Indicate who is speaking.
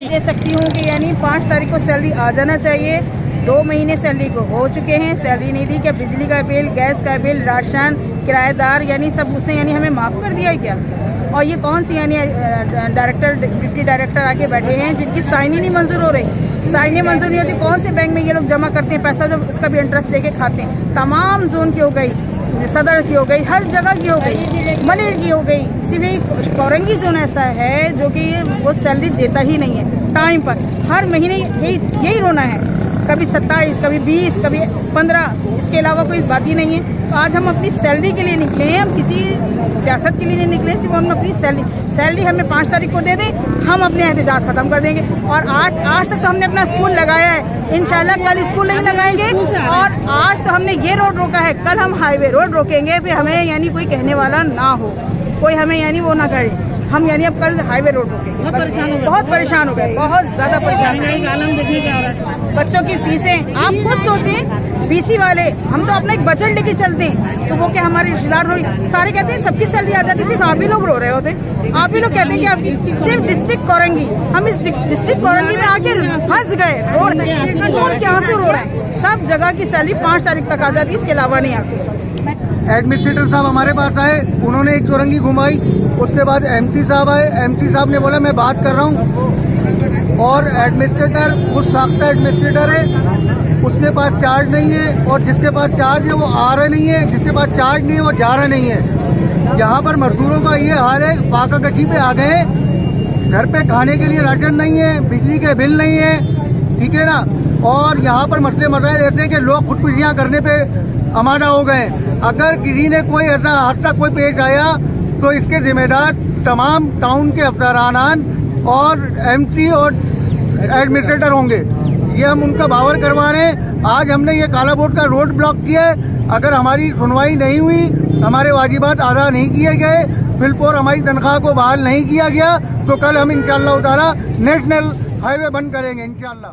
Speaker 1: दे सकती हूँ कि यानी 5 तारीख को सैलरी आ जाना चाहिए। 2 महीने सैलरी को हो चुके हैं, सैलरी नहीं दी। क्या बिजली का बिल, गैस का बिल, राशन, किराएदार यानी सब उसने यानी हमें माफ़ कर दिया है क्या? और ये कौन सी यानी डायरेक्टर, डिप्टी डायरेक्टर आके बैठे हैं जिनकी साइन ही नहीं मंजूर हो रही। साइनें मंजूर नहीं होती। कौन से बैंक में ये लोग जमा करते हैं पैसा जो उसका भी इंटरेस्ट लेके खाते हैं। तमाम जोन की हो गई, सदर की हो गई, हर जगह की हो गई, मनेर की हो गई। सिर्फ कोरंगी जोन ऐसा है जो कि वो सैलरी देता ही नहीं है टाइम पर। हर महीने यही रोना है, कभी 27, कभी 20, कभी 15, इसके अलावा कोई बात ही नहीं है। तो आज हम अपनी सैलरी के लिए निकले हैं, हम किसी सियासत के लिए नहीं निकले। सिर्फ हम अपनी सैलरी हमें 5 तारीख को दे दें, हम अपने एहतजाज खत्म कर देंगे। और आज तक तो हमने अपना स्कूल लगाया है, इंशाल्लाह कल स्कूल नहीं लगाएंगे। और आज तो हमने ये रोड रोका है, कल हम हाईवे रोड रोकेंगे। फिर हमें यानी कोई कहने वाला ना हो, कोई हमें यानी वो ना करे। हम यानी अब कल हाईवे रोड रोकेंगे। बहुत परेशान हो गए, बहुत ज्यादा परेशान हो गए। बच्चों की फीसें आप खुद सोचें, बीसी वाले हम तो अपना एक बजट लेके चलते हैं, तो वो क्या हमारे रिश्तेदार सारे कहते हैं सबकी सैलरी आ जाती, सिर्फ आप ही लोग रो रहे होते। आप ही लोग कहते हैं कि आपकी सिर्फ डिस्ट्रिक्ट कोरंगी, हम इस डिस्ट्रिक्ट कोरंगी में आके फंस गए। रोड क्या से रो रहे हैं, सब जगह की सैलरी 5 तारीख तक आ जाती है, इसके अलावा नहीं आती।
Speaker 2: एडमिनिस्ट्रेटर साहब हमारे पास आए, उन्होंने एक चौरंगी घुमाई। उसके बाद एमसी साहब आए, एमसी साहब ने बोला मैं बात कर रहा हूँ। और एडमिनिस्ट्रेटर खुद साख्ता एडमिनिस्ट्रेटर है, उसके पास चार्ज नहीं है। और जिसके पास चार्ज है वो आ रहा नहीं है, जिसके पास चार्ज नहीं है वो जा रहा नहीं है। यहाँ पर मजदूरों का ये हाल है, फाका कशी पे आ गए, घर पे खाने के लिए राशन नहीं है, बिजली के बिल नहीं है, ठीक है ना। और यहाँ पर मसले मसाइल ऐसे हैं कि लोग खुदकुशियाँ करने पे आमादा हो गए। अगर किसी ने कोई ऐसा हादसा कोई पेश आया तो इसके जिम्मेदार तमाम टाउन के अफसरान और एमसी और एडमिनिस्ट्रेटर होंगे। ये हम उनका बावर करवा रहे हैं। आज हमने ये काला बोर्ड का रोड ब्लॉक किया है। अगर हमारी सुनवाई नहीं हुई, हमारे वाजिबात अदा नहीं किए गए, फिलपोर हमारी तनख्वाह को बहाल नहीं किया गया, तो कल हम इंशाअल्लाह ताला नेशनल हाईवे बंद करेंगे इंशाअल्लाह।